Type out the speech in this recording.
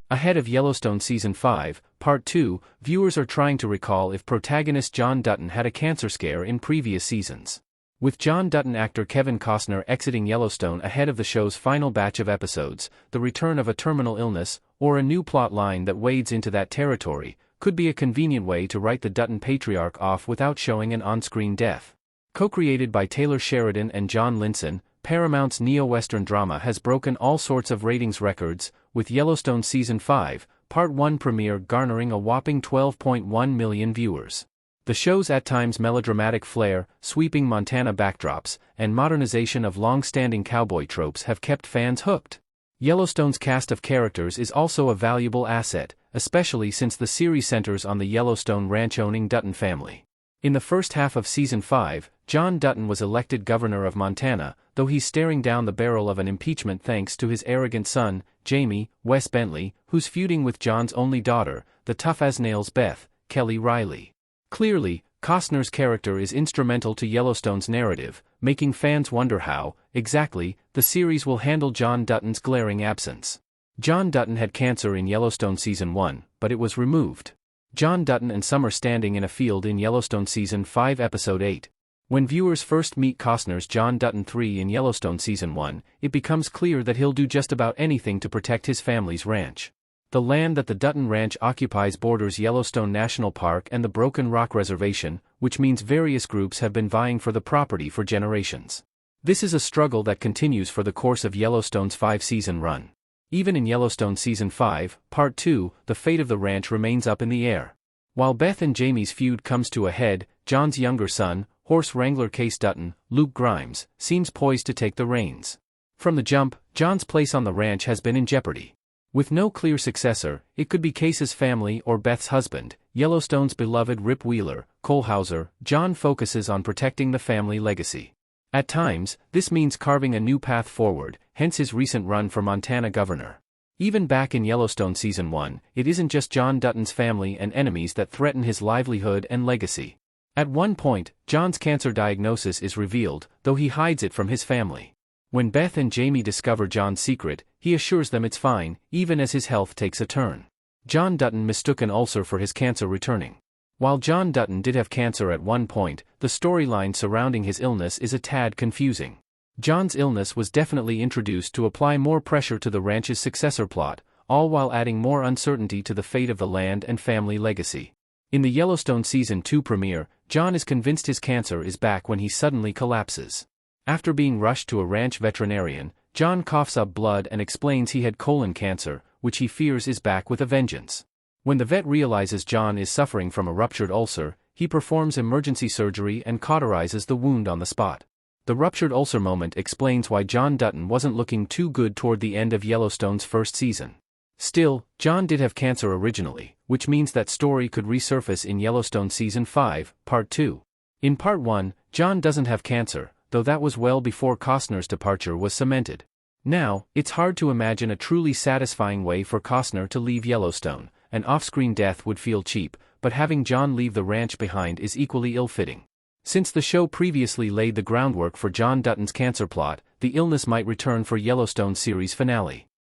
Ahead of Yellowstone Season 5, Part 2, viewers are trying to recall if protagonist John Dutton had a cancer scare in previous seasons. With John Dutton actor Kevin Costner exiting Yellowstone ahead of the show's final batch of episodes, the return of a terminal illness, or a new plot line that wades into that territory, could be a convenient way to write the Dutton patriarch off without showing an on-screen death. Co-created by Taylor Sheridan and John Linson, Paramount's neo-Western drama has broken all sorts of ratings records, with Yellowstone Season 5, Part 1 premiere garnering a whopping 12.1 million viewers. The show's at times melodramatic flair, sweeping Montana backdrops, and modernization of long-standing cowboy tropes have kept fans hooked. Yellowstone's cast of characters is also a valuable asset, especially since the series centers on the Yellowstone ranch-owning Dutton family. In the first half of Season 5, John Dutton was elected governor of Montana, though he's staring down the barrel of an impeachment thanks to his arrogant son, Jamie, Wes Bentley, who's feuding with John's only daughter, the tough-as-nails Beth, Kelly Riley. Clearly, Costner's character is instrumental to Yellowstone's narrative, making fans wonder how, exactly, the series will handle John Dutton's glaring absence. John Dutton had cancer in Yellowstone Season 1, but it was removed. John Dutton and Summer standing in a field in Yellowstone Season 5 Episode 8. When viewers first meet Costner's John Dutton III in Yellowstone Season 1, it becomes clear that he'll do just about anything to protect his family's ranch. The land that the Dutton Ranch occupies borders Yellowstone National Park and the Broken Rock Reservation, which means various groups have been vying for the property for generations. This is a struggle that continues for the course of Yellowstone's 5-season run. Even in Yellowstone Season 5, Part 2, the fate of the ranch remains up in the air. While Beth and Jamie's feud comes to a head, John's younger son, horse wrangler Case Dutton, Luke Grimes, seems poised to take the reins. From the jump, John's place on the ranch has been in jeopardy. With no clear successor, it could be Case's family or Beth's husband, Yellowstone's beloved Rip Wheeler, Cole Hauser. John focuses on protecting the family legacy. At times, this means carving a new path forward, hence his recent run for Montana governor. Even back in Yellowstone Season 1, it isn't just John Dutton's family and enemies that threaten his livelihood and legacy. At one point, John's cancer diagnosis is revealed, though he hides it from his family. When Beth and Jamie discover John's secret, he assures them it's fine, even as his health takes a turn. John Dutton mistook an ulcer for his cancer returning. While John Dutton did have cancer at one point, the storyline surrounding his illness is a tad confusing. John's illness was definitely introduced to apply more pressure to the ranch's successor plot, all while adding more uncertainty to the fate of the land and family legacy. In the Yellowstone Season 2 premiere, John is convinced his cancer is back when he suddenly collapses. After being rushed to a ranch veterinarian, John coughs up blood and explains he had colon cancer, which he fears is back with a vengeance. When the vet realizes John is suffering from a ruptured ulcer, he performs emergency surgery and cauterizes the wound on the spot. The ruptured ulcer moment explains why John Dutton wasn't looking too good toward the end of Yellowstone's first season. Still, John did have cancer originally, which means that story could resurface in Yellowstone Season 5, Part 2. In Part 1, John doesn't have cancer, though that was well before Costner's departure was cemented. Now, it's hard to imagine a truly satisfying way for Costner to leave Yellowstone. An off-screen death would feel cheap, but having John leave the ranch behind is equally ill-fitting. Since the show previously laid the groundwork for John Dutton's cancer plot, the illness might return for Yellowstone's series finale.